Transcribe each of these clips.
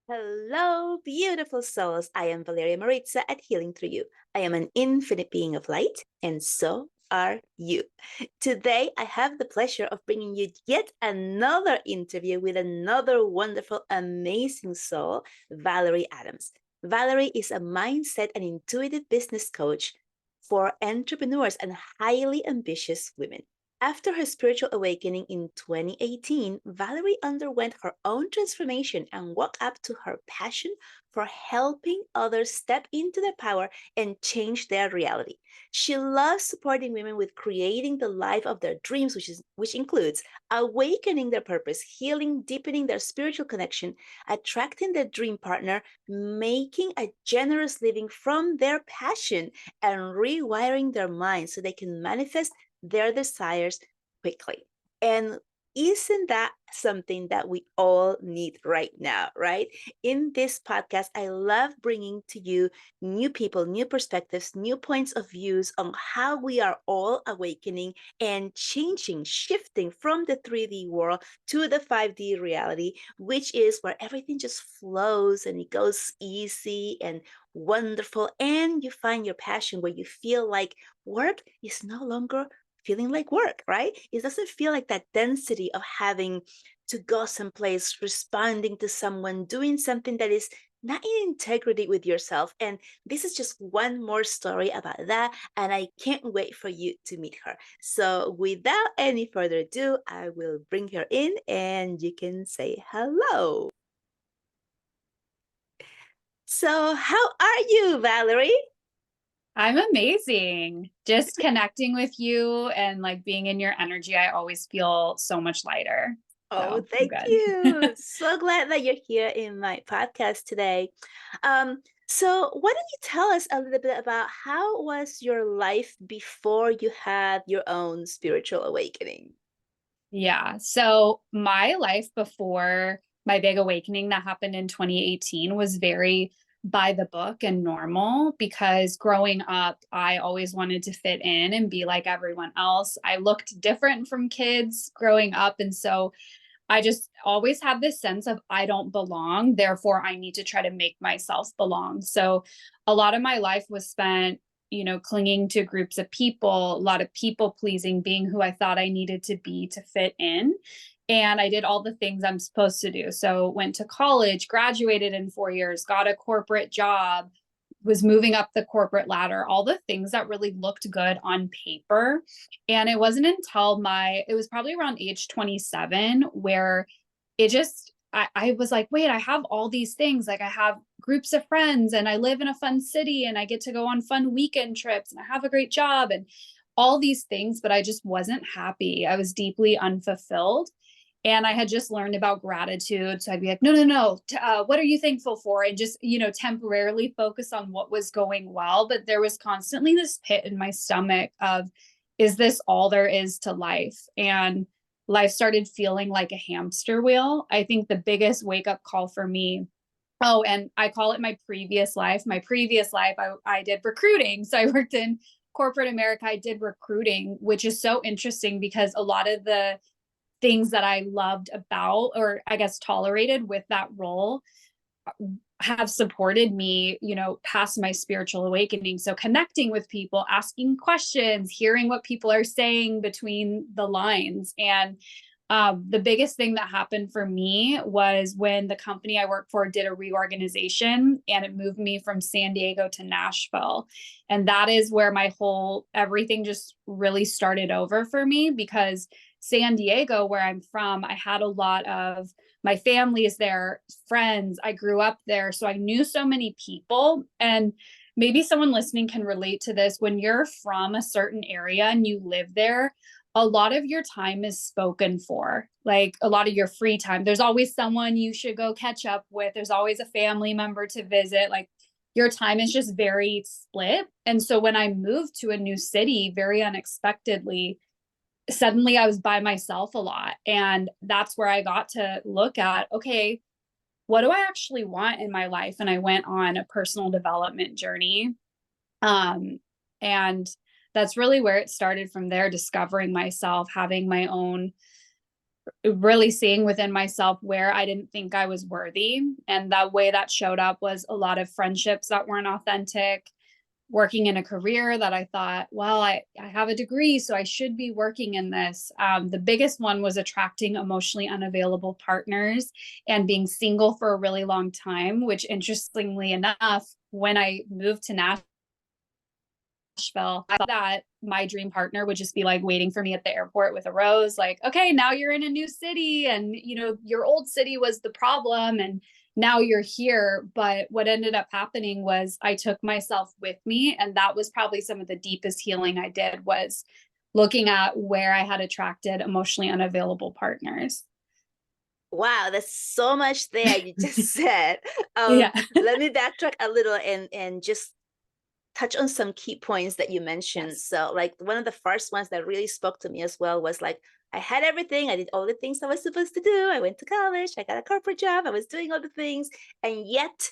Hello, beautiful souls. I am Valeria Maritza at Healing Through You. I am an infinite being of light, and so are you. Today, I have the pleasure of bringing you yet another interview with another wonderful, amazing soul, Valerie Adams. Valerie is a mindset and intuitive business coach for entrepreneurs and highly ambitious women. After her spiritual awakening in 2018, Valerie underwent her own transformation and woke up to her passion for helping others step into their power and change their reality. She loves supporting women with creating the life of their dreams, which includes awakening their purpose, healing, deepening their spiritual connection, attracting their dream partner, making a generous living from their passion, and rewiring their mind so they can manifest their desires quickly. And isn't that something that we all need right now, right? In this podcast, I love bringing to you new people, new perspectives, new points of views on how we are all awakening and changing, shifting from the 3D world to the 5D reality, which is where everything just flows and it goes easy and wonderful. And you find your passion where you feel like work is no longer feeling like work, right? It doesn't feel like that density of having to go someplace, responding to someone, doing something that is not in integrity with yourself. And this is just one more story about that. And I can't wait for you to meet her. So without any further ado, I will bring her in and you can say hello. So, how are you, Valerie? I'm amazing. Just connecting with you and like being in your energy, I always feel so much lighter. Oh, So I'm thank good. you. So glad that you're here in my podcast today. So why don't you tell us a little bit about how was your life before you had your own spiritual awakening? Yeah. So my life before my big awakening that happened in 2018 was very by the book and normal because growing up, I always wanted to fit in and be like everyone else. I looked different from kids growing up. And so I just always have this sense of I don't belong, therefore I need to try to make myself belong. So a lot of my life was spent, clinging to groups of people, a lot of people pleasing, being who I thought I needed to be to fit in. And I did all the things I'm supposed to do. So went to college, graduated in 4 years, got a corporate job, was moving up the corporate ladder, all the things that really looked good on paper. And it wasn't until it was probably around age 27 where I was like, wait, I have all these things. Like I have groups of friends and I live in a fun city and I get to go on fun weekend trips and I have a great job and all these things, but I just wasn't happy. I was deeply unfulfilled. And I had just learned about gratitude. So I'd be like, no, no, no. What are you thankful for? And just, temporarily focus on what was going well. But there was constantly this pit in my stomach of, is this all there is to life? And life started feeling like a hamster wheel. I think the biggest wake up call for me. Oh, and I call it my previous life. My previous life, I did recruiting. So I worked in corporate America. I did recruiting, which is so interesting because a lot of the things that I loved about, or I guess tolerated with that role, have supported me, past my spiritual awakening. So connecting with people, asking questions, hearing what people are saying between the lines. And the biggest thing that happened for me was when the company I work for did a reorganization and it moved me from San Diego to Nashville. And that is where my whole everything just really started over for me because San Diego, where I'm from, I had a lot of my family is there, friends. I grew up there. So I knew so many people. And maybe someone listening can relate to this. When you're from a certain area and you live there, a lot of your time is spoken for, like a lot of your free time. There's always someone you should go catch up with. There's always a family member to visit. Like your time is just very split. And so when I moved to a new city very unexpectedly, suddenly I was by myself a lot. And that's where I got to look at, okay, what do I actually want in my life? And I went on a personal development journey. Um, and that's really where it started from there, discovering myself, having my own really seeing within myself where I didn't think I was worthy. And the way that showed up was a lot of friendships that weren't authentic, working in a career that I thought, well, I have a degree, so I should be working in this. The biggest one was attracting emotionally unavailable partners and being single for a really long time, which interestingly enough, when I moved to Nashville, I thought that my dream partner would just be like waiting for me at the airport with a rose, like, okay, now you're in a new city and, your old city was the problem and now you're here. But what ended up happening was I took myself with me. And that was probably some of the deepest healing I did, was looking at where I had attracted emotionally unavailable partners. Wow, there's so much there you just said. Yeah. Let me backtrack a little and just touch on some key points that you mentioned. Yes. So, like, one of the first ones that really spoke to me as well was like, I had everything. I did all the things I was supposed to do. I went to college. I got a corporate job. I was doing all the things. And yet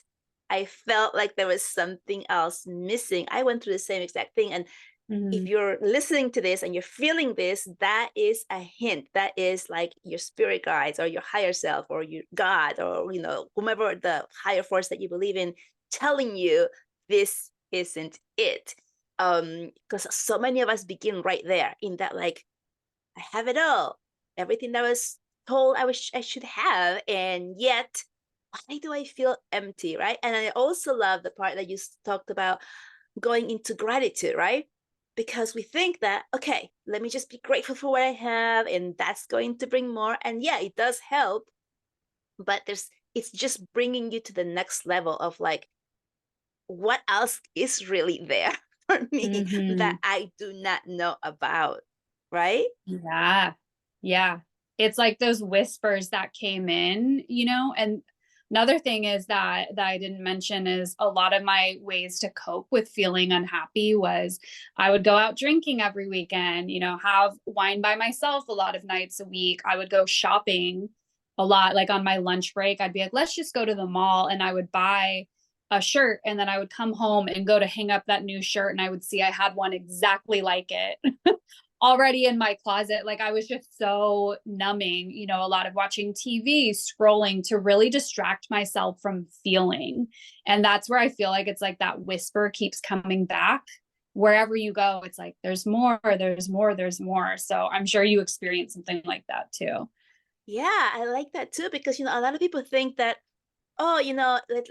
I felt like there was something else missing. I went through the same exact thing. And if Mm-hmm. you're listening to this and you're feeling this, that is a hint. That is like your spirit guides or your higher self or your God or, whomever the higher force that you believe in telling you this isn't it. Because so many of us begin right there in that, like, I have it all, everything that I was told I should have, and yet why do I feel empty, right? And I also love the part that you talked about going into gratitude, right? Because we think that, okay, let me just be grateful for what I have, and that's going to bring more. And yeah, it does help, but it's just bringing you to the next level of like, what else is really there for me Mm-hmm. that I do not know about, right? Yeah. Yeah. It's like those whispers that came in, and another thing is that I didn't mention is a lot of my ways to cope with feeling unhappy was I would go out drinking every weekend, have wine by myself a lot of nights a week. I would go shopping a lot, like on my lunch break, I'd be like, let's just go to the mall, and I would buy a shirt, and then I would come home and go to hang up that new shirt, and I would see I had one exactly like it already in my closet. Like I was just so numbing, a lot of watching TV, scrolling to really distract myself from feeling. And that's where I feel like it's like that whisper keeps coming back. Wherever you go, it's like, there's more, there's more, there's more. So I'm sure you experience something like that too. Yeah, I like that too because a lot of people think that, oh,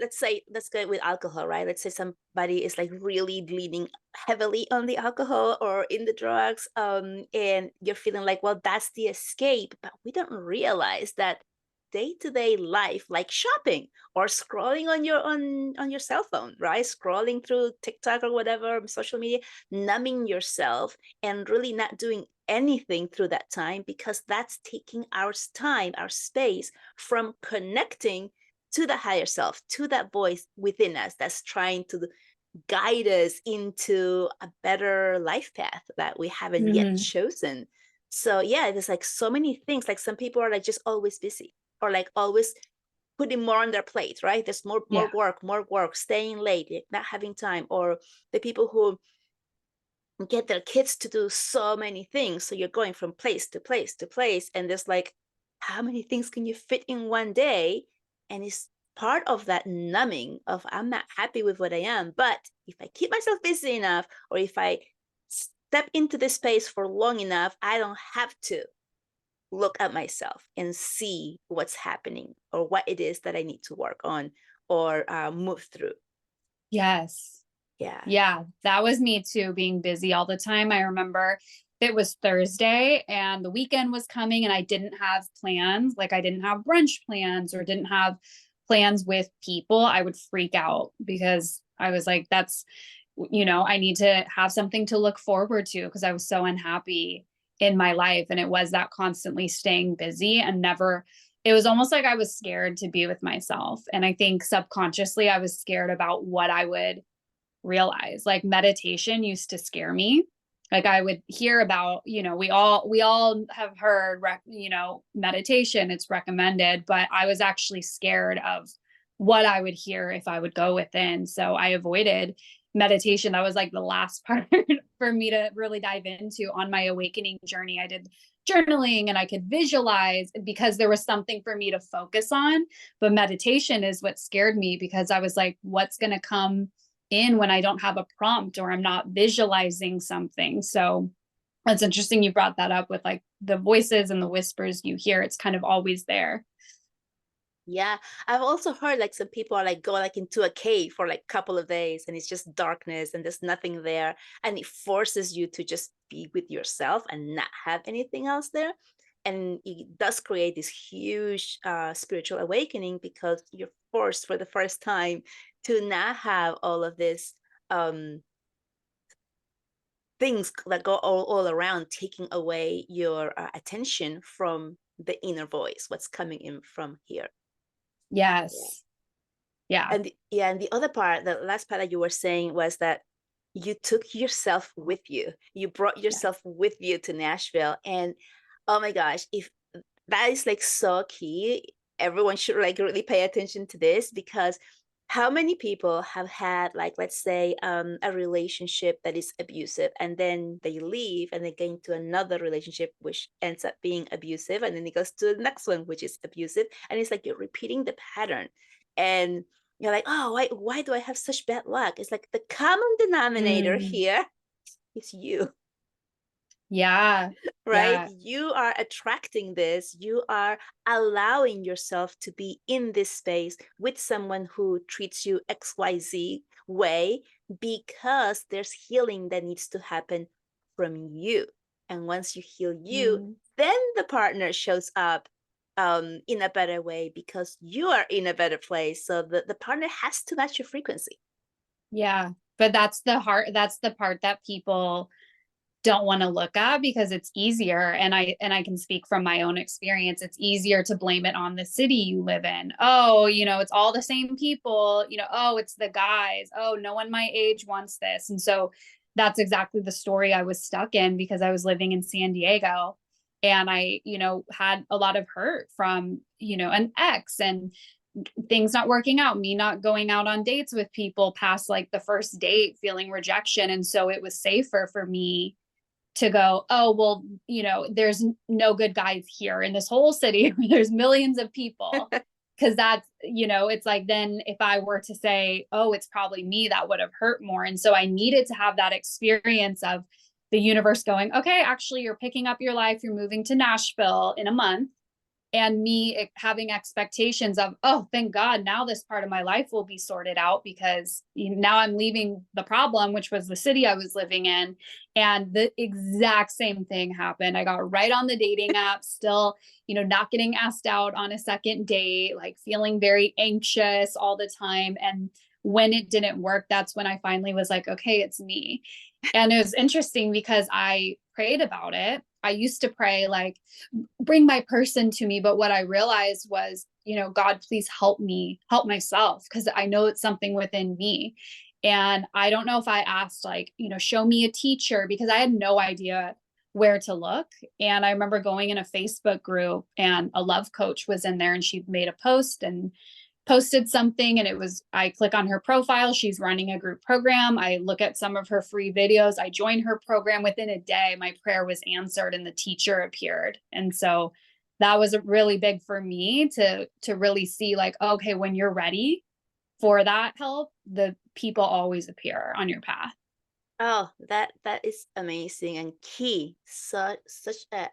let's say, let's go with alcohol, right? Let's say somebody is like really leaning heavily on the alcohol or in the drugs, and you're feeling like, well, that's the escape, but we don't realize that day-to-day life, like shopping or scrolling on your cell phone, right? Scrolling through TikTok or whatever social media, numbing yourself and really not doing anything through that time because that's taking our time, our space from connecting to the higher self, to that voice within us that's trying to guide us into a better life path that we haven't yet Mm-hmm. chosen. So yeah, there's like so many things. Like some people are like just always busy or like always putting more on their plate, right? There's Yeah. more work, staying late, like not having time, or the people who get their kids to do so many things. So you're going from place to place to place. And there's like, how many things can you fit in one day? And it's part of that numbing of I'm not happy with what I am. But if I keep myself busy enough, or if I step into this space for long enough, I don't have to look at myself and see what's happening or what it is that I need to work on or move through. Yes. Yeah. Yeah, that was me too, being busy all the time. I remember it was Thursday and the weekend was coming and I didn't have plans. Like I didn't have brunch plans or didn't have plans with people. I would freak out because I was like, I need to have something to look forward to because I was so unhappy in my life. And it was that constantly staying busy and never, it was almost like I was scared to be with myself. And I think subconsciously I was scared about what I would realize. Like meditation used to scare me. Like I would hear about, we all have heard meditation, it's recommended, but I was actually scared of what I would hear if I would go within, so I avoided meditation. That was like the last part for me to really dive into on my awakening journey. I did journaling and I could visualize because there was something for me to focus on. But meditation is what scared me because I was like, what's going to come in when I don't have a prompt or I'm not visualizing something? So it's interesting you brought that up with like the voices and the whispers you hear. It's kind of always there. Yeah, I've also heard like some people are like go like into a cave for like a couple of days and it's just darkness and there's nothing there and it forces you to just be with yourself and not have anything else there. And it does create this huge spiritual awakening because you're forced for the first time to not have all of this um things that go all around taking away your attention from the inner voice, what's coming in from here. Yeah. Yes. Yeah. Yeah, and the other part, the last part that you were saying was that you took yourself with you. You brought Yeah. yourself with you to Nashville. And oh my gosh, if that is like so key, everyone should like really pay attention to this because how many people have had like let's say a relationship that is abusive and then they leave and they get into another relationship which ends up being abusive and then it goes to the next one which is abusive and it's like you're repeating the pattern and you're like, oh, why do I have such bad luck? It's like the common denominator Mm, here is you, yeah. right? Yeah. You are attracting this. You are allowing yourself to be in this space with someone who treats you XYZ way because there's healing that needs to happen from you. And once you heal you, Mm, then the partner shows up in a better way because you are in a better place. So the partner has to match your frequency. yeah. But that's the part that people don't want to look at because it's easier, and I can speak from my own experience. It's easier to blame it on the city you live in. Oh, it's all the same people, oh, it's the guys. Oh, no one my age wants this. And so that's exactly the story I was stuck in because I was living in San Diego and I, had a lot of hurt from, an ex and things not working out, me not going out on dates with people past like the first date, feeling rejection. And so it was safer for me to go, oh, well, there's no good guys here in this whole city where there's millions of people. Cause that's, it's like, then if I were to say, oh, it's probably me, that would have hurt more. And so I needed to have that experience of the universe going, okay, actually, you're picking up your life. You're moving to Nashville in a month and me having expectations of, oh, thank God, now this part of my life will be sorted out because now I'm leaving the problem, which was the city I was living in. And the exact same thing happened. I got right on the dating app, still, not getting asked out on a second date, like feeling very anxious all the time. And when it didn't work, that's when I finally was like, okay, it's me. And it was interesting because I prayed about it. I used to pray, like, bring my person to me. But what I realized was, God, please help me help myself because I know it's something within me. And I don't know if I asked, like, show me a teacher because I had no idea where to look. And I remember going in a Facebook group and a love coach was in there and she made a post and posted something and I click on her profile. She's running a group program. I look at some of her free videos. I join her program. Within a day, my prayer was answered and the teacher appeared. And so that was really big for me to really see like, okay, when you're ready for that help, the people always appear on your path. Oh, that is amazing and key. Such a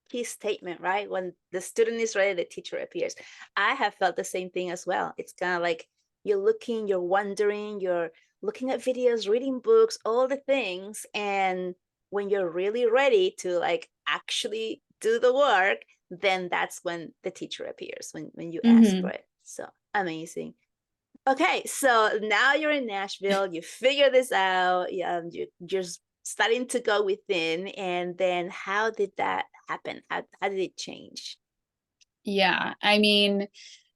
key statement, right? When the student is ready, the teacher appears. I have felt the same thing as well. It's kind of like you're looking, you're wondering, you're looking at videos, reading books, all the things. And when you're really ready to like actually do the work, then that's when the teacher appears, when you ask for Mm-hmm. it. So amazing. Okay, so now you're in Nashville, you figure this out, you're just starting to go within, and then how did that happen? How did it change? Yeah. I mean,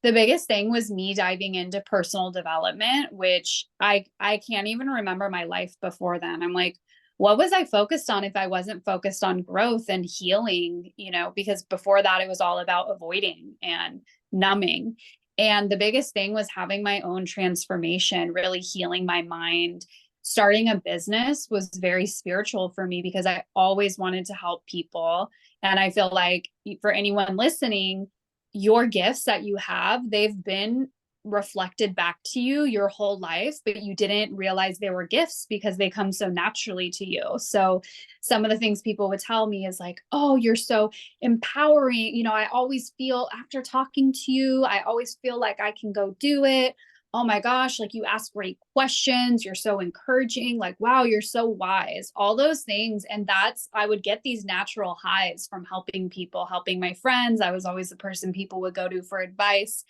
the biggest thing was me diving into personal development, which I can't even remember my life before then. I'm like, what was I focused on if I wasn't focused on growth and healing, because before that it was all about avoiding and numbing. And the biggest thing was having my own transformation, really healing my mind, starting a business was very spiritual for me because I always wanted to help people. And I feel like for anyone listening, your gifts that you have, they've been reflected back to you your whole life, but you didn't realize they were gifts because they come so naturally to you. So some of the things people would tell me is like, oh, you're so empowering. You know, I always feel after talking to you, I always feel like I can go do it. Oh my gosh, like you ask great questions. You're so encouraging. Like, wow, you're so wise. All those things. And I would get these natural highs from helping people, helping my friends. I was always the person people would go to for advice.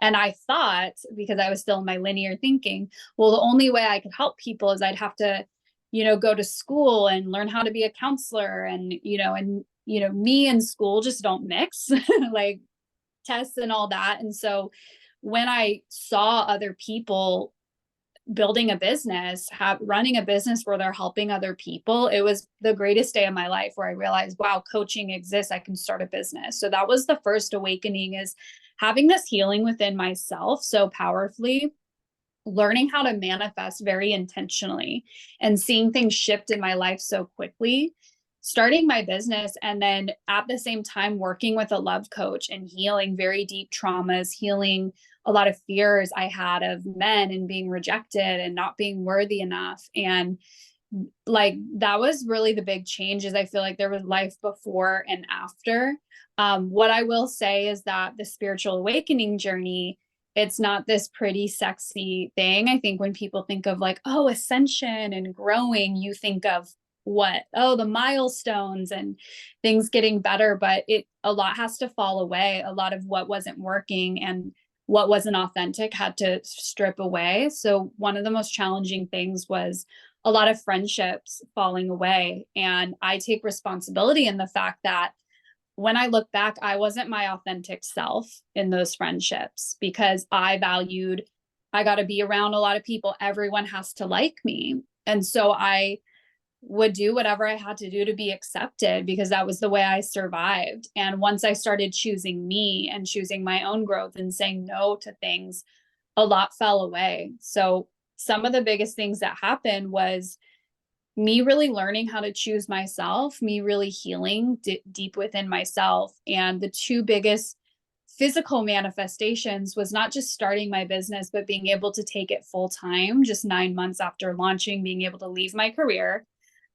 And I thought, because I was still in my linear thinking, well, the only way I could help people is I'd have to, go to school and learn how to be a counselor. And me and school just don't mix, like tests and all that. And so when I saw other people building a business, running a business where they're helping other people, it was the greatest day of my life where I realized, wow, coaching exists. I can start a business. So that was the first awakening, is having this healing within myself so powerfully, learning how to manifest very intentionally and seeing things shift in my life so quickly, starting my business, and then at the same time working with a love coach and healing very deep traumas, healing a lot of fears I had of men and being rejected and not being worthy enough. And like that was really the big changes. I feel like there was life before and after. What I will say is that the spiritual awakening journey, it's not this pretty sexy thing. I think when people think of like, oh, ascension and growing, you think of what? Oh, the milestones and things getting better, but a lot has to fall away. A lot of what wasn't working and what wasn't authentic had to strip away. So one of the most challenging things was a lot of friendships falling away. And I take responsibility in the fact that when I look back, I wasn't my authentic self in those friendships because I got to be around a lot of people. Everyone has to like me. And so I would do whatever I had to do to be accepted because that was the way I survived. And once I started choosing me and choosing my own growth and saying no to things, a lot fell away. So some of the biggest things that happened was me really learning how to choose myself, me really healing deep within myself. And the two biggest physical manifestations was not just starting my business, but being able to take it full time, just 9 months after launching, being able to leave my career,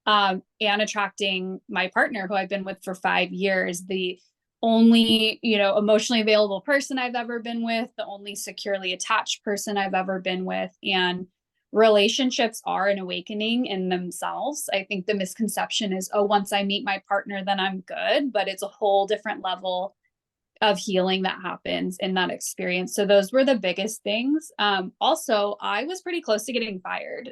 and attracting my partner who I've been with for 5 years, the only, emotionally available person I've ever been with, the only securely attached person I've ever been with. And relationships are an awakening in themselves. I think the misconception is, oh, once I meet my partner, then I'm good, but it's a whole different level of healing that happens in that experience. So those were the biggest things. Also, I was pretty close to getting fired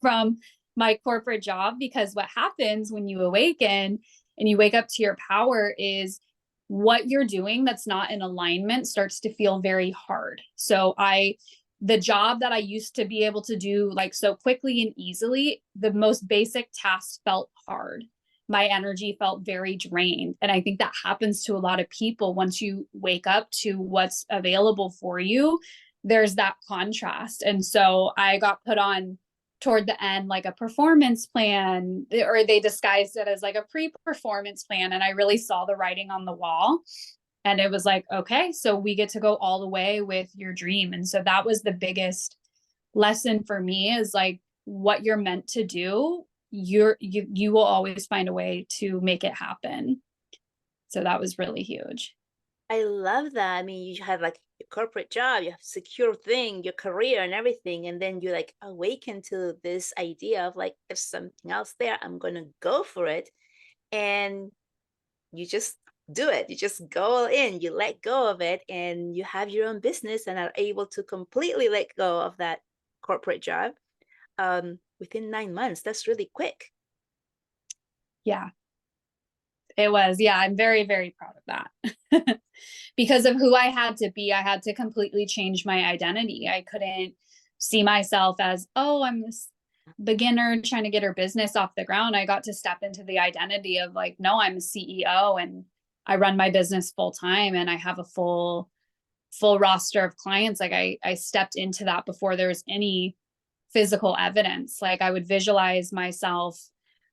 from my corporate job because what happens when you awaken and you wake up to your power is what you're doing that's not in alignment starts to feel very hard. So the job that I used to be able to do like so quickly and easily, the most basic tasks felt hard. My energy felt very drained. And I think that happens to a lot of people. Once you wake up to what's available for you, there's that contrast. And so I got put on toward the end, like a performance plan, or they disguised it as like a pre-performance plan. And I really saw the writing on the wall. And it was like, okay, so we get to go all the way with your dream. And so that was the biggest lesson for me, is like what you're meant to do, you will always find a way to make it happen. So that was really huge. I love that. I mean, you have like your corporate job, you have secure thing, your career and everything, and then you like awaken to this idea of like, there's something else there. I'm gonna go for it, and you just do it. You just go all in. You let go of it, and you have your own business, and are able to completely let go of that corporate job within 9 months. That's really quick. Yeah, it was. Yeah, I'm very, very proud of that. Because of who I had to be, I had to completely change my identity. I couldn't see myself as, oh, I'm this beginner trying to get her business off the ground. I got to step into the identity of like, no, I'm a CEO and I run my business full time and I have a full roster of clients. Like I stepped into that before there was any physical evidence. Like I would visualize myself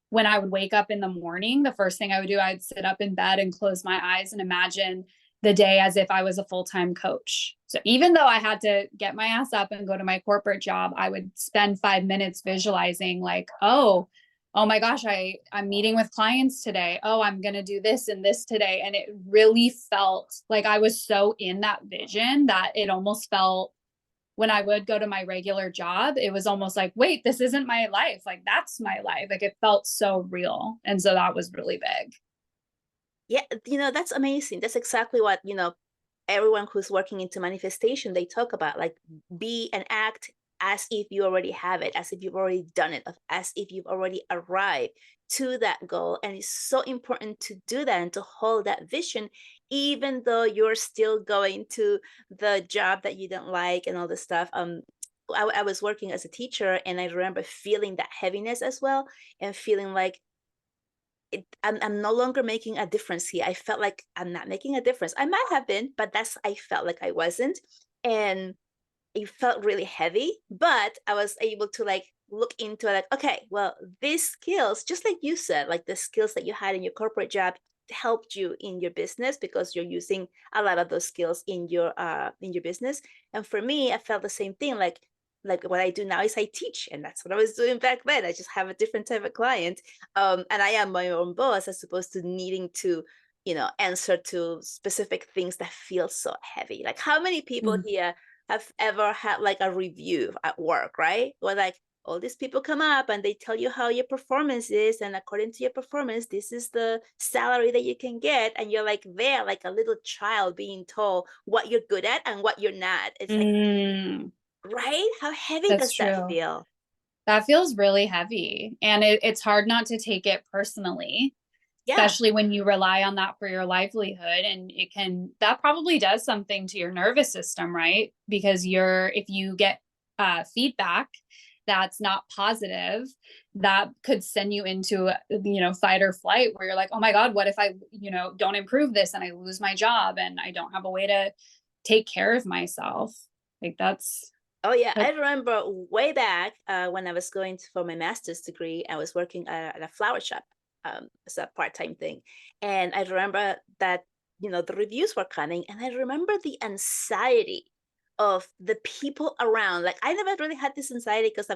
when I would wake up in the morning. The first thing I would do, I'd sit up in bed and close my eyes and imagine the day as if I was a full-time coach. So even though I had to get my ass up and go to my corporate job, I would spend 5 minutes visualizing like, oh my gosh, I'm meeting with clients today. Oh, I'm going to do this and this today. And it really felt like I was so in that vision that it almost felt, when I would go to my regular job, it was almost like, wait, this isn't my life. Like that's my life. Like it felt so real. And so that was really big. Yeah, that's amazing. That's exactly what, everyone who's working into manifestation, they talk about, like, be and act as if you already have it, as if you've already done it, as if you've already arrived to that goal. And it's so important to do that and to hold that vision, even though you're still going to the job that you don't like and all this stuff. I was working as a teacher, and I remember feeling that heaviness as well, and feeling like I'm no longer making a difference here. I felt like I'm not making a difference. I might have been, but I felt like I wasn't. And it felt really heavy, but I was able to like look into it, like, okay, well, these skills, just like you said, like the skills that you had in your corporate job helped you in your business because you're using a lot of those skills in your business. And for me, I felt the same thing. Like what I do now is I teach, and that's what I was doing back then. I just have a different type of client. And I am my own boss as opposed to needing to, answer to specific things that feel so heavy. Like, how many people Mm. here have ever had like a review at work, right? Or like all these people come up and they tell you how your performance is, and according to your performance, this is the salary that you can get, and you're like there like a little child being told what you're good at and what you're not. It's like, Mm, right? How heavy that's does that true. feel? That feels really heavy. And it's hard not to take it personally, Yeah. especially when you rely on that for your livelihood. And that probably does something to your nervous system, right? Because if you get feedback that's not positive, that could send you into, fight or flight, where you're like, oh my God, what if I, don't improve this and I lose my job and I don't have a way to take care of myself? Like Oh yeah, I that, remember way back when I was going for my master's degree. I was working at a flower shop as a part-time thing, and I remember that the reviews were coming, and I remember the anxiety of the people around. Like, I never really had this anxiety because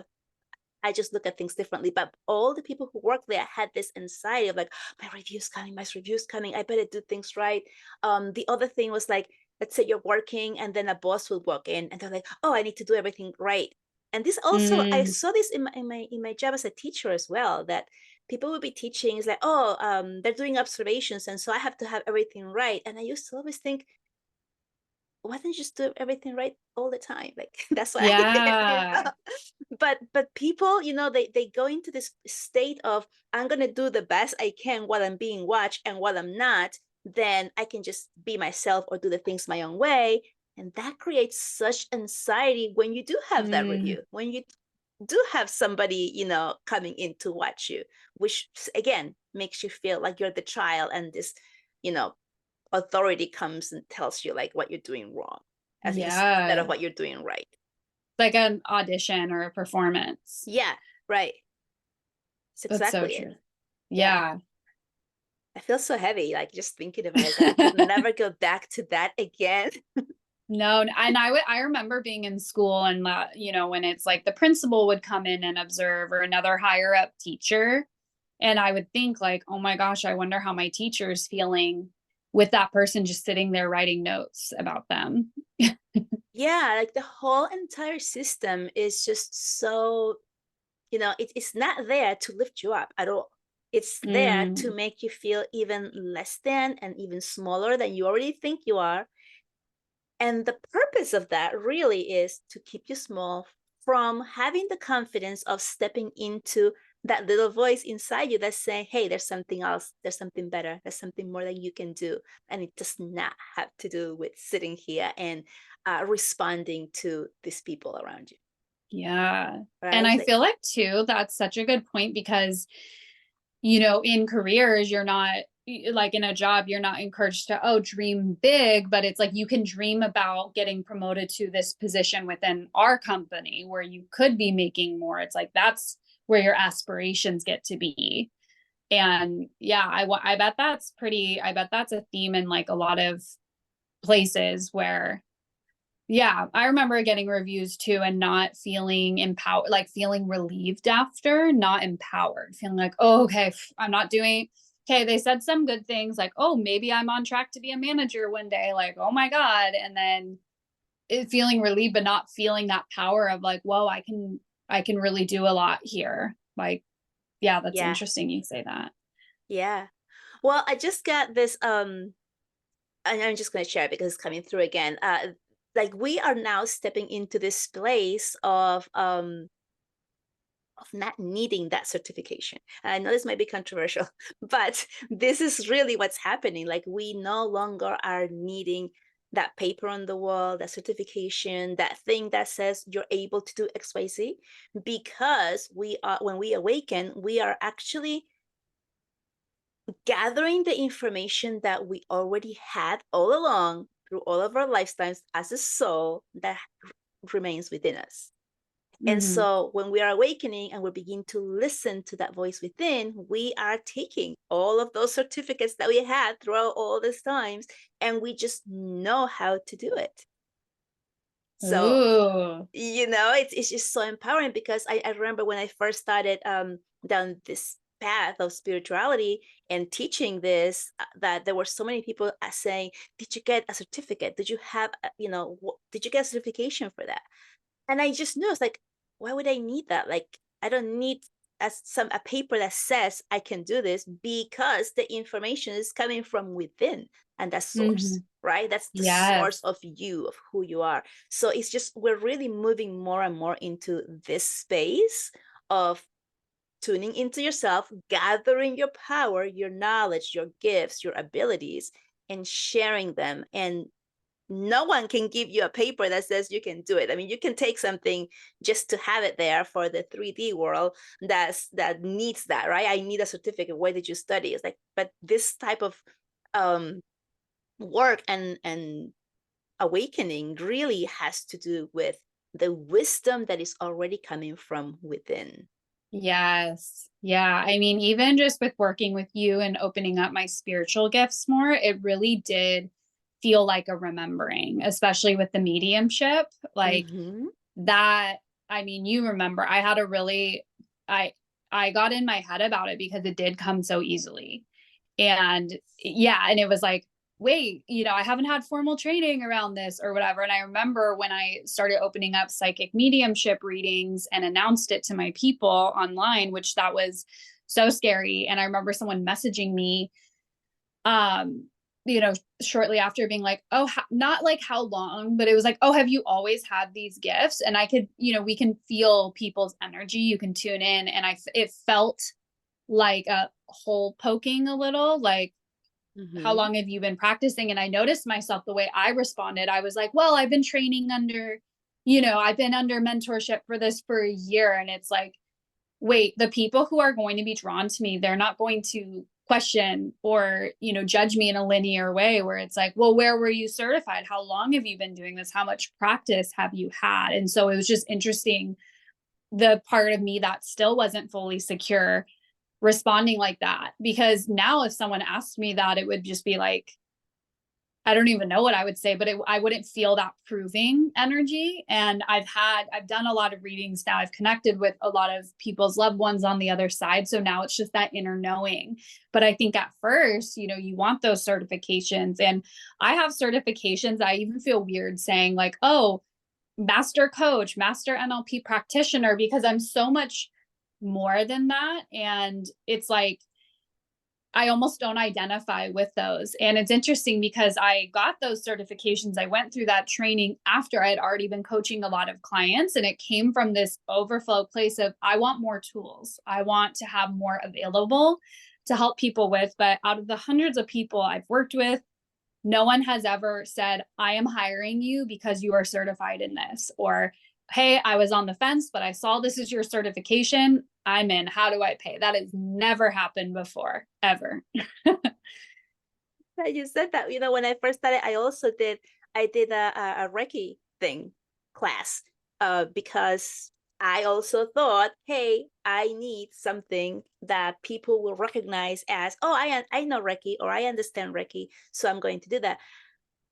I just look at things differently. But all the people who work there had this anxiety of like, my review's coming, my review's coming. I better do things right. The other thing was like, let's say you're working and then a boss will walk in and they're like, oh, I need to do everything right. And this also, I mm, saw this in my job as a teacher as well, that people will be teaching is like, oh, they're doing observations, and so I have to have everything right. And I used to always think, why don't you just do everything right all the time? Like, that's what I yeah. did. But people, they go into this state of, I'm gonna do the best I can while I'm being watched, and while I'm not, then I can just be myself or do the things my own way. And that creates such anxiety when you do have that Mm, review, when you do have somebody, coming in to watch you, which again makes you feel like you're the child, and this, you know, authority comes and tells you like what you're doing wrong, as instead of yeah. what you're doing right. Like an audition or a performance. Yeah, right. It's That's so exactly it. true. Yeah. Yeah. I feel so heavy, like just thinking about it, that I could never go back to that again. No, and I remember being in school and when it's like the principal would come in and observe, or another higher up teacher, and I would think like, oh my gosh, I wonder how my teacher's feeling with that person just sitting there writing notes about them. Yeah, like the whole entire system is just so, it's not there to lift you up at all. It's there to Mm, make you feel even less than and even smaller than you already think you are. And the purpose of that really is to keep you small from having the confidence of stepping into that little voice inside you that's saying, hey, there's something else, there's something better, there's something more that you can do. And it does not have to do with sitting here and responding to these people around you, yeah. And right? I Like, feel like too, that's such a good point because in careers, you're not like in a job, you're not encouraged to, oh, dream big, but it's like you can dream about getting promoted to this position within our company where you could be making more. It's like that's where your aspirations get to be. And yeah, I bet that's a theme in like a lot of places where, yeah, I remember getting reviews too and not feeling empowered, like feeling relieved after, not empowered, feeling like, oh, okay, I'm not doing, okay, they said some good things like, oh, maybe I'm on track to be a manager one day, like, oh my God. And then feeling relieved, but not feeling that power of like, whoa, I can really do a lot here. Like, yeah, that's Yeah. interesting you say that. Yeah. Well, I just got this and I'm just going to share it because it's coming through again. Like we are now stepping into this place of not needing that certification. And I know this might be controversial, but this is really what's happening. Like we no longer are needing that paper on the wall, that certification, that thing that says you're able to do XYZ, because we are, when we awaken, we are actually gathering the information that we already had all along through all of our lifetimes as a soul that remains within us. And Hmm. so when we are awakening and we begin to listen to that voice within, we are taking all of those certificates that we had throughout all these times, and we just know how to do it. So, Ooh. it's just so empowering because I remember when I first started down this path of spirituality and teaching this, that there were so many people saying, did you get a certificate? Did you have, did you get a certification for that? And I just knew, it's like, why would I need that? Like, I don't need a paper that says I can do this, because the information is coming from within, and that's source, Hmm. right? That's the source Yes. of you, of who you are. So it's just, we're really moving more and more into this space of tuning into yourself, gathering your power, your knowledge, your gifts, your abilities, and sharing them. And no one can give you a paper that says you can do it. I mean, you can take something just to have it there for the 3D world that needs that, right? I need a certificate. Where did you study? It's like, but this type of um, work and awakening really has to do with the wisdom that is already coming from within. Yes. Yeah. I mean, even just with working with you and opening up my spiritual gifts more, it really did feel like a remembering, especially with the mediumship. Like Mm-hmm. that, I mean, you remember I had a really, I, I got in my head about it because it did come so easily. And yeah, and it was like, wait, I haven't had formal training around this or whatever. And I remember when I started opening up psychic mediumship readings and announced it to my people online, which that was so scary. And I remember someone messaging me, um, shortly after being like, oh, not like how long, but it was like, oh, have you always had these gifts? And I could, we can feel people's energy. You can tune in. And it felt like a hole poking a little, like, how Mm-hmm. long have you been practicing? And I noticed myself the way I responded. I was like, well, I've been training under, I've been under mentorship for this for a year. And it's like, wait, the people who are going to be drawn to me, they're not going to question or, judge me in a linear way where it's like, well, where were you certified? How long have you been doing this? How much practice have you had? And so it was just interesting, the part of me that still wasn't fully secure responding like that, because now if someone asked me that, it would just be like, I don't even know what I would say, but I wouldn't feel that proving energy. And I've done a lot of readings now. I've connected with a lot of people's loved ones on the other side. So now it's just that inner knowing. But I think at first, you want those certifications. And I have certifications. I even feel weird saying like, oh, master coach, master NLP practitioner, because I'm so much more than that. And it's like, I almost don't identify with those. And it's interesting because I got those certifications. I went through that training after I had already been coaching a lot of clients. And it came from this overflow place of, I want more tools. I want to have more available to help people with. But out of the hundreds of people I've worked with, no one has ever said, I am hiring you because you are certified in this, or hey, I was on the fence, but I saw this is your certification. I'm in. How do I pay? That has never happened before, ever. That you said that. When I first started, I did a Reiki thing class, because I also thought, hey, I need something that people will recognize as, oh, I know Reiki, or I understand Reiki, so I'm going to do that.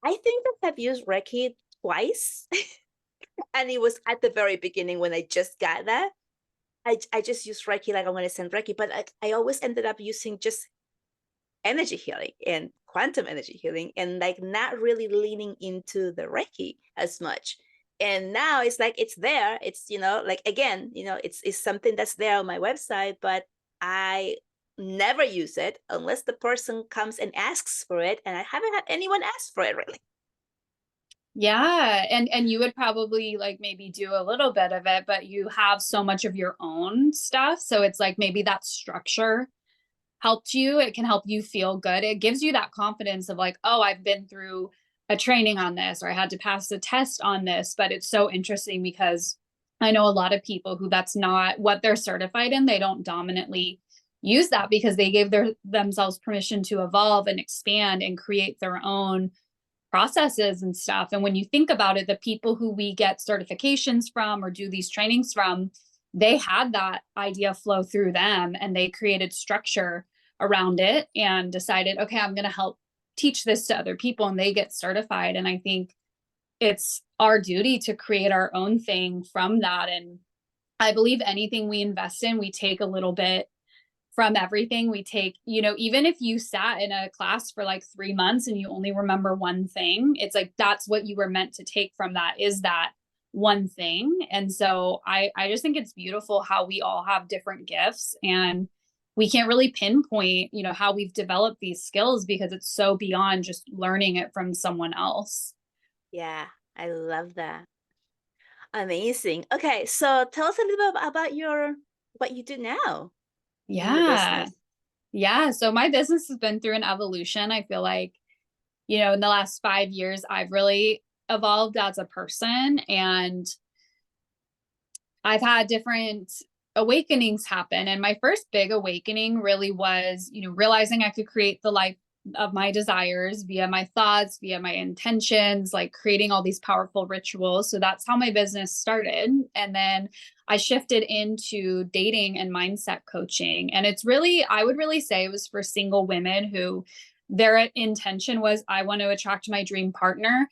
I think that I've used Reiki twice, and it was at the very beginning when I just got that. I just used Reiki like I'm going to send Reiki, but I always ended up using just energy healing and quantum energy healing, and like not really leaning into the Reiki as much. And now it's like it's there. It's, like, again, it's something that's there on my website, but I never use it unless the person comes and asks for it. And I haven't had anyone ask for it really. Yeah, and you would probably like maybe do a little bit of it, but you have so much of your own stuff. So it's like maybe that structure helped you. It can help you feel good. It gives you that confidence of like, oh, I've been through a training on this, or I had to pass the test on this. But it's so interesting because I know a lot of people who that's not what they're certified in. They don't dominantly use that because they gave themselves permission to evolve and expand and create their own processes and stuff. And when you think about it, the people who we get certifications from or do these trainings from, they had that idea flow through them and they created structure around it and decided, okay, I'm going to help teach this to other people, and they get certified. And I think it's our duty to create our own thing from that. And I believe anything we invest in, we take a little bit from everything. We take, even if you sat in a class for like 3 months and you only remember one thing, it's like that's what you were meant to take from that, is that one thing. And so I just think it's beautiful how we all have different gifts, and we can't really pinpoint, how we've developed these skills because it's so beyond just learning it from someone else. Yeah, I love that. Amazing. Okay, so tell us a little bit about your what you do now in your Yeah. business. Yeah. So my business has been through an evolution. I feel like, in the last 5 years, I've really evolved as a person, and I've had different awakenings happen. And my first big awakening really was, realizing I could create the life of my desires via my thoughts, via my intentions, like creating all these powerful rituals. So that's how my business started. And then I shifted into dating and mindset coaching. And it's really, I would really say it was for single women who their intention was, I want to attract my dream partner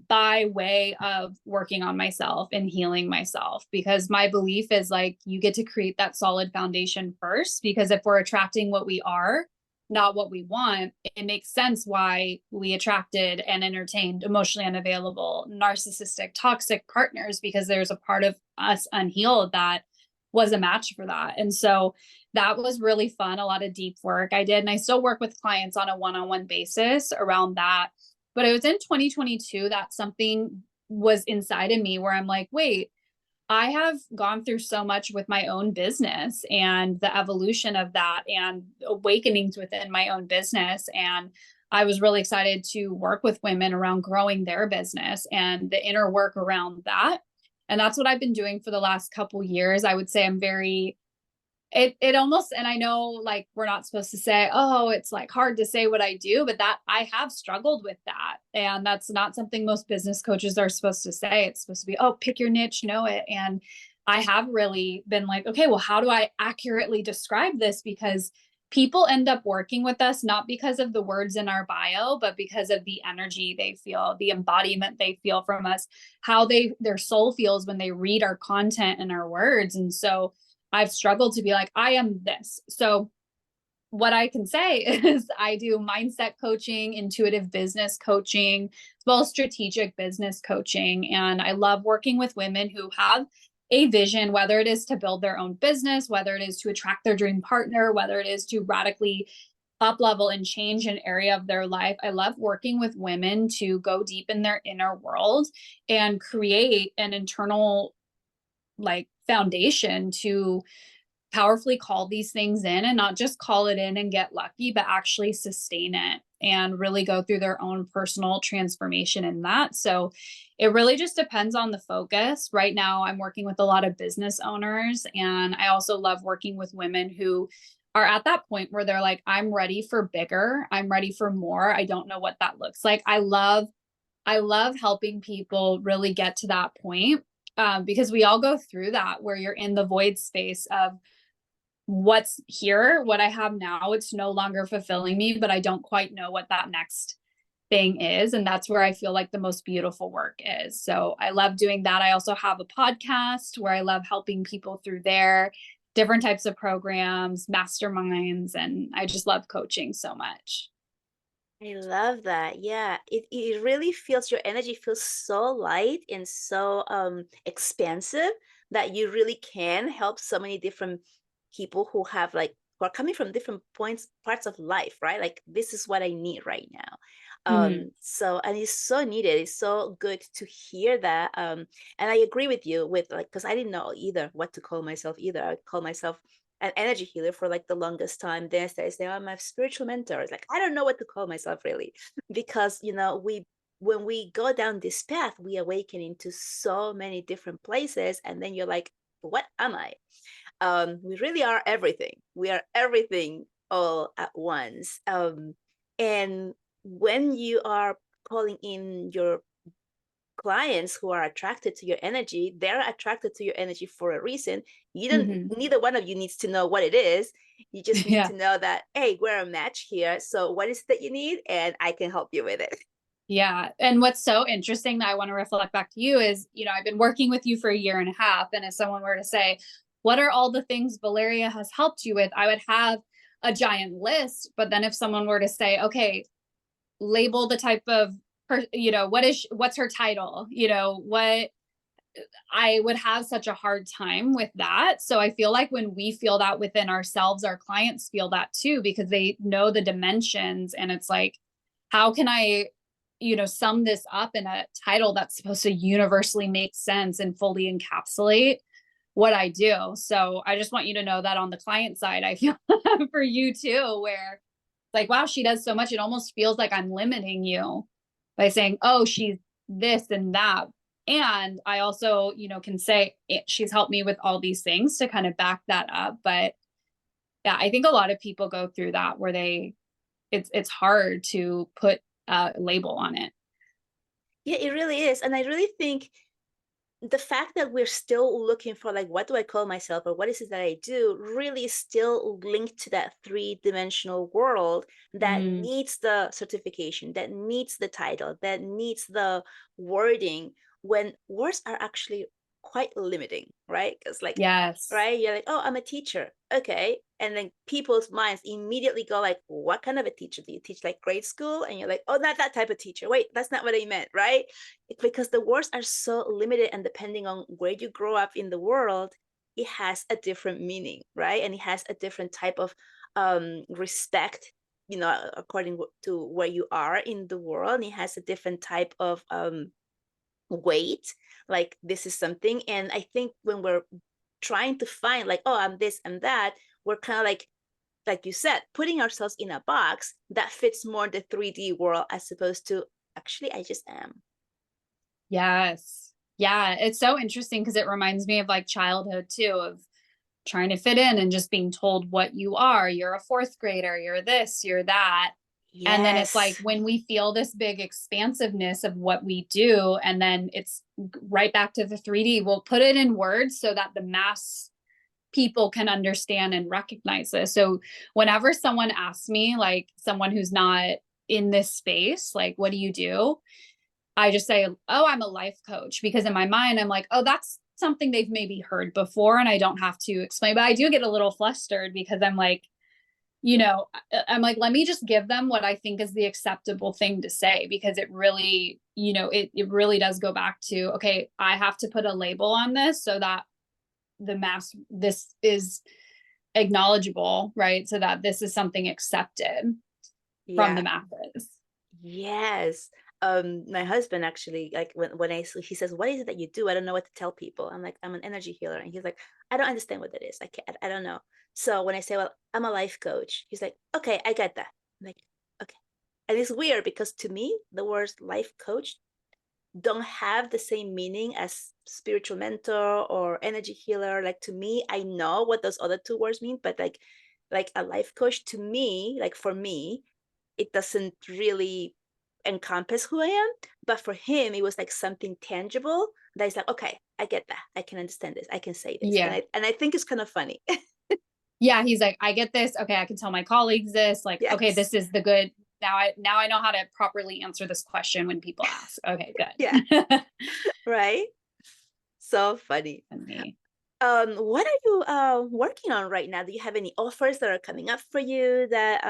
by way of working on myself and healing myself, because my belief is like you get to create that solid foundation first, because if we're attracting what we are, not what we want, it makes sense why we attracted and entertained emotionally unavailable, narcissistic, toxic partners, because there's a part of us unhealed that was a match for that. And so that was really fun, a lot of deep work I did, and I still work with clients on a one-on-one basis around that. But it was in 2022 that something was inside of me where I'm like, wait, I have gone through so much with my own business and the evolution of that and awakenings within my own business. And I was really excited to work with women around growing their business and the inner work around that. And that's what I've been doing for the last couple years. I would say I'm very it almost, and I know like we're not supposed to say, oh, it's like hard to say what I do, but that I have struggled with that. And that's not something most business coaches are supposed to say. It's supposed to be, oh, pick your niche, know it. And I have really been like, okay, well, how do I accurately describe this? Because people end up working with us not because of the words in our bio, but because of the energy they feel, the embodiment they feel from us, how their soul feels when they read our content and our words. And so I've struggled to be like, I am this. So what I can say is I do mindset coaching, intuitive business coaching, as well as strategic business coaching. And I love working with women who have a vision, whether it is to build their own business, whether it is to attract their dream partner, whether it is to radically up level and change an area of their life. I love working with women to go deep in their inner world and create an internal like foundation to powerfully call these things in, and not just call it in and get lucky, but actually sustain it. and really go through their own personal transformation in that. So it really just depends on the focus. Right now, I'm working with a lot of business owners, and I also love working with women who are at that point where they're like, I'm ready for bigger, I'm ready for more. I don't know what that looks like. I love helping people really get to that point, because we all go through that where you're in the void space of what's here, what I have now, it's no longer fulfilling me, but I don't quite know what that next thing is. And that's where I feel like the most beautiful work is. So I love doing that. I also have a podcast where I love helping people through there, different types of programs, masterminds, and I just love coaching so much. I love that. Yeah, it really feels your energy feels so light and so expansive that you really can help so many different people who have like who are coming from different parts of life, right? Like this is what I need right now. Mhm. So and it's so needed. It's so good to hear that. And I agree with you with like because I didn't know either what to call myself either. I call myself an energy healer for like the longest time. Then I say, I'm a spiritual mentor. It's like I don't know what to call myself really, because we when we go down this path, we awaken into so many different places, and then you're like, what am I? We really are everything. We are everything all at once. And when you are calling in your clients who are attracted to your energy, they're attracted to your energy for a reason. You don't, Mhm. neither one of you needs to know what it is. You just need Yeah. to know that, hey, we're a match here. So what is it that you need? And I can help you with it. Yeah. And what's so interesting that I want to reflect back to you is, I've been working with you for a year and a half. And if someone were to say, what are all the things Valeria has helped you with? I would have a giant list. But then if someone were to say, okay, label the type of, what's her title? What I would have such a hard time with that. So I feel like when we feel that within ourselves, our clients feel that too, because they know the dimensions. And it's like, how can I, sum this up in a title that's supposed to universally make sense and fully encapsulate what I do? So I just want you to know that on the client side, I feel for you too, where like, wow, she does so much. It almost feels like I'm limiting you by saying, oh, she's this and that. And I also, can say she's helped me with all these things to kind of back that up. But yeah, I think a lot of people go through that where it's hard to put a label on it. Yeah, it really is. And I really think the fact that we're still looking for like what do I call myself or what is it that I do really still linked to that three-dimensional world that Mm, needs the certification, that needs the title, that needs the wording, when words are actually quite limiting, right? Because like, yes. right, you're like, oh, I'm a teacher, okay, and then people's minds immediately go like, what kind of a teacher do you teach, like grade school? And you're like, oh, not that type of teacher. Wait, that's not what I meant, right? Because the words are so limited, and depending on where you grow up in the world, it has a different meaning, right? And it has a different type of respect, according to where you are in the world. And it has a different type of weight, like this is something. And I think when we're trying to find like, oh, I'm this and that, we're kind of like you said, putting ourselves in a box that fits more the 3D world as opposed to actually I just am. Yes. Yeah. It's so interesting because it reminds me of like childhood too, of trying to fit in and just being told what you are. You're a fourth grader, you're this, you're that. And then it's like Yes. when we feel this big expansiveness of what we do, and then it's right back to the 3D, we'll put it in words so that the mass people can understand and recognize this. So whenever someone asks me, like someone who's not in this space, like, what do you do? I just say, oh, I'm a life coach, because in my mind, I'm like, oh, that's something they've maybe heard before and I don't have to explain. But I do get a little flustered because I'm like, I'm like, let me just give them what I think is the acceptable thing to say, because it really, it really does go back to, okay, I have to put a label on this so that this is acknowledgeable, right? So that this is something accepted from the Yeah. masses. Yes. My husband actually, like when he says, what is it that you do? I don't know what to tell people. I'm like, I'm an energy healer. And he's like, I don't understand what that is. I don't know. So when I say, well, I'm a life coach, he's like, okay, I get that. I'm like, okay. And it's weird because to me, the words life coach don't have the same meaning as spiritual mentor or energy healer. Like to me, I know what those other two words mean, but like a life coach to me, like for me, it doesn't really encompass who I am. But for him, it was like something tangible that is like, okay, I get that. I can understand this. I can say this. Yeah. And I think it's kind of funny. Yeah, he's like, I get this. Okay, I can tell my colleagues this. Like, okay, Yes. this is the good. Now I know how to properly answer this question when people ask. Okay, Yeah. good. Right. So funny. Me. What are you working on right now? Do you have any offers that are coming up for you that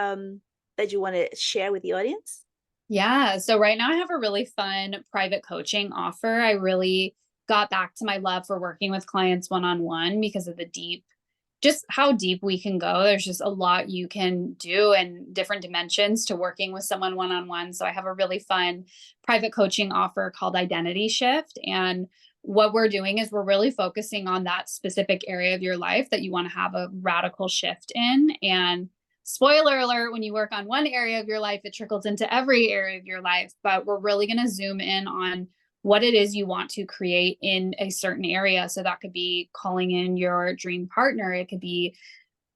you want to share with the audience? Yeah. So right now I have a really fun private coaching offer. I really got back to my love for working with clients one on one because of the deep, just how deep we can go. There's just a lot you can do and different dimensions to working with someone one on one. So I have a really fun private coaching offer called Identity Shift. And what we're doing is we're really focusing on that specific area of your life that you want to have a radical shift in. And spoiler alert, when you work on one area of your life, it trickles into every area of your life. But we're really going to zoom in on what it is you want to create in a certain area. So that could be calling in your dream partner. It could be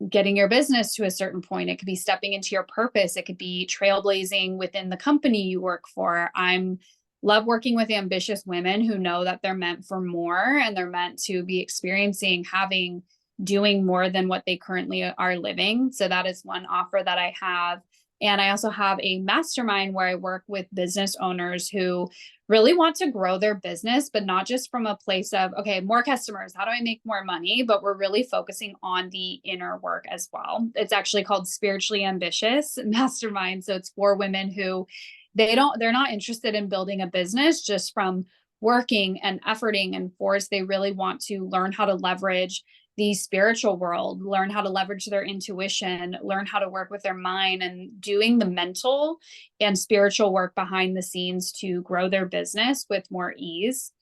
getting your business to a certain point. It could be stepping into your purpose. It could be trailblazing within the company you work for. I'm love working with ambitious women who know that they're meant for more and they're meant to be experiencing, having, doing more than what they currently are living. So that is one offer that I have. And I also have a mastermind where I work with business owners who really want to grow their business, but not just from a place of, okay, more customers, how do I make more money? But we're really focusing on the inner work as well. It's actually called Spiritually Ambitious Mastermind. So it's for women who they're not interested in building a business just from working and efforting and force. They really want to learn how to leverage the spiritual world, learn how to leverage their intuition, learn how to work with their mind and doing the mental and spiritual work behind the scenes to grow their business with more ease.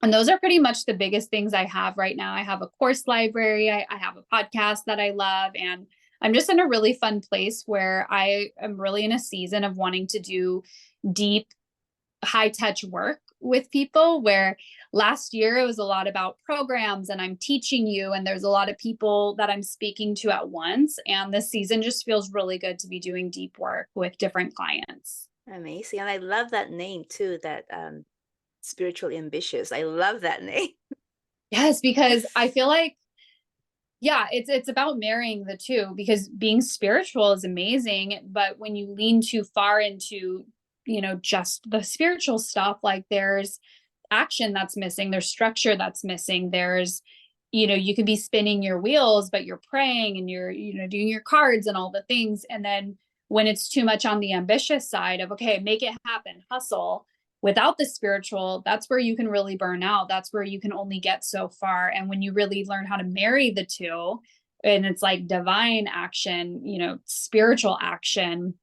And those are pretty much the biggest things I have right now. I have a course library, I have a podcast that I love, and I'm just in a really fun place where I am really in a season of wanting to do deep, high touch work with people where last year it was a lot about programs and I'm teaching you and there's a lot of people that I'm speaking to at once, and this season just feels really good to be doing deep work with different clients. Amazing. And I love that name too, that spiritually ambitious. I love that name. Yes, because I feel like, yeah, it's about marrying the two, because being spiritual is amazing, but when you lean too far into, just the spiritual stuff, like there's action that's missing, there's structure that's missing, there's, you could be spinning your wheels, but you're praying and you're, doing your cards and all the things. And then when it's too much on the ambitious side of, okay, make it happen, hustle, without the spiritual, that's where you can really burn out. That's where you can only get so far. And when you really learn how to marry the two, and it's like divine action, spiritual action,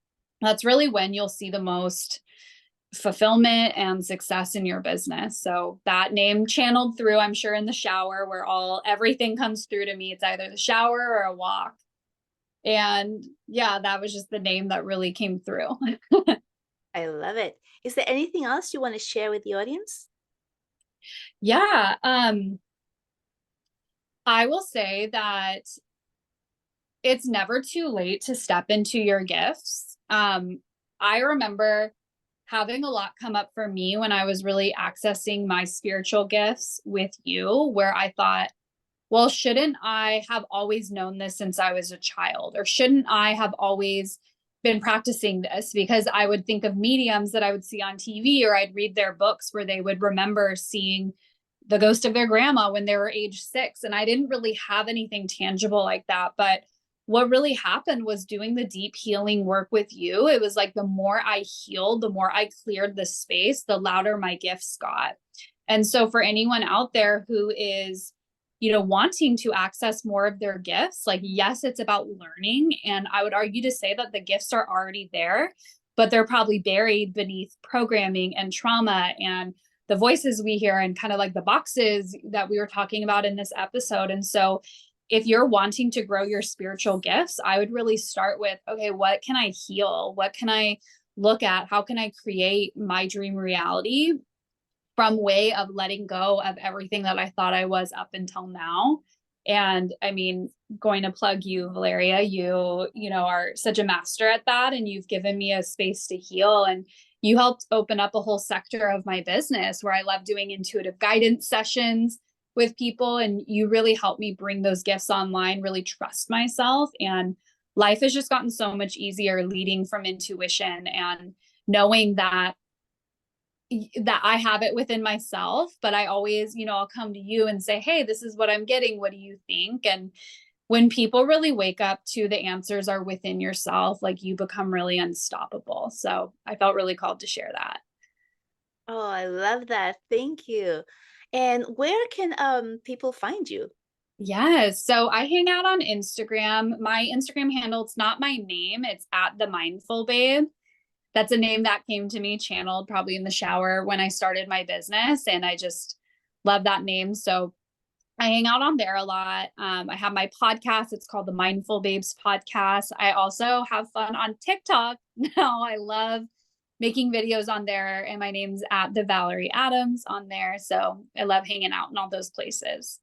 that's really when you'll see the most fulfillment and success in your business. So that name channeled through, I'm sure, in the shower where everything comes through to me. It's either the shower or a walk. And yeah, that was just the name that really came through. I love it. Is there anything else you want to share with the audience? Yeah. I will say that it's never too late to step into your gifts. I remember having a lot come up for me when I was really accessing my spiritual gifts with you, where I thought, well, shouldn't I have always known this since I was a child? Or shouldn't I have always been practicing this? Because I would think of mediums that I would see on TV, or I'd read their books where they would remember seeing the ghost of their grandma when they were age 6. And I didn't really have anything tangible like that. But what really happened was doing the deep healing work with you. It was like the more I healed, the more I cleared the space, the louder my gifts got. And so for anyone out there who is, wanting to access more of their gifts, like, yes, it's about learning. And I would argue to say that the gifts are already there, but they're probably buried beneath programming and trauma and the voices we hear and kind of like the boxes that we were talking about in this episode. And so if you're wanting to grow your spiritual gifts, I would really start with, okay, what can I heal? What can I look at how can I create my dream reality from way of letting go of everything that I thought I was up until now. And I mean, going to plug you, Valeria, you know, are such a master at that. And you've given me a space to heal. And you helped open up a whole sector of my business where I love doing intuitive guidance sessions with people. And you really helped me bring those gifts online, really trust myself. And life has just gotten so much easier leading from intuition and knowing that I have it within myself, but I always, you know, I'll come to you and say, "Hey, this is what I'm getting. What do you think?" And when people really wake up to the answers are within yourself, like you become really unstoppable. So I felt really called to share that. Oh, I love that. Thank you. And where can people find you? Yes. So I hang out on Instagram. My Instagram handle, it's not my name, it's at the mindful babe. That's a name that came to me channeled probably in the shower when I started my business. And I just love that name. So I hang out on there a lot. I have my podcast. It's called the Mindful Babes Podcast. I also have fun on TikTok now. I love making videos on there. And my name's at the Valerie Adams on there. So I love hanging out in all those places.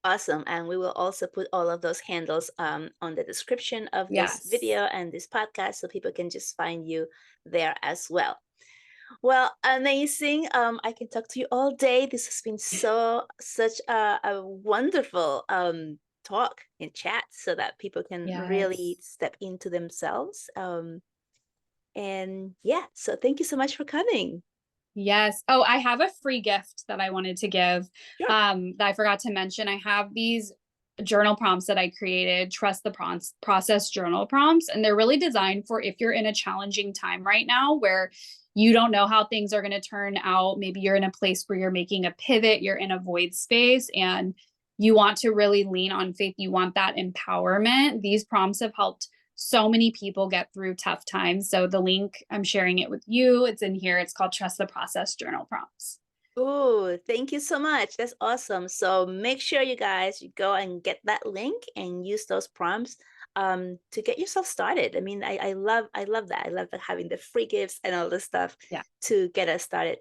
Awesome. And we will also put all of those handles on the description of this Yes. video and this podcast so people can just find you there as well. Well, amazing. I can talk to you all day. This has been such a wonderful talk and chat so that people can really Yes. step into themselves. And yeah, so thank you so much for coming. Yes. Oh, I have a free gift that I wanted to give Sure. that I forgot to mention. I have these journal prompts that I created, trust the process journal prompts, and they're really designed for if you're in a challenging time right now where you don't know how things are going to turn out. Maybe you're in a place where you're making a pivot, you're in a void space, and you want to really lean on faith. You want that empowerment. These prompts have helped so many people get through tough times. So the link, I'm sharing it with you. It's in here. It's called Trust the Process Journal Prompts. Oh, thank you so much. That's awesome. So make sure you guys you go and get that link and use those prompts to get yourself started. I mean, I love that. I love that having the free gifts and all this stuff Yeah. to get us started.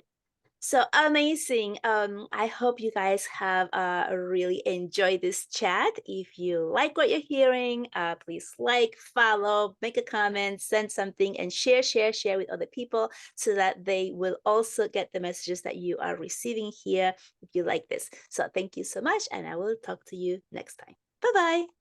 So amazing. I hope you guys have really enjoyed this chat. If you like what you're hearing, please like, follow, make a comment, send something, and share with other people so that they will also get the messages that you are receiving here if you like this. So thank you so much, and I will talk to you next time. Bye bye.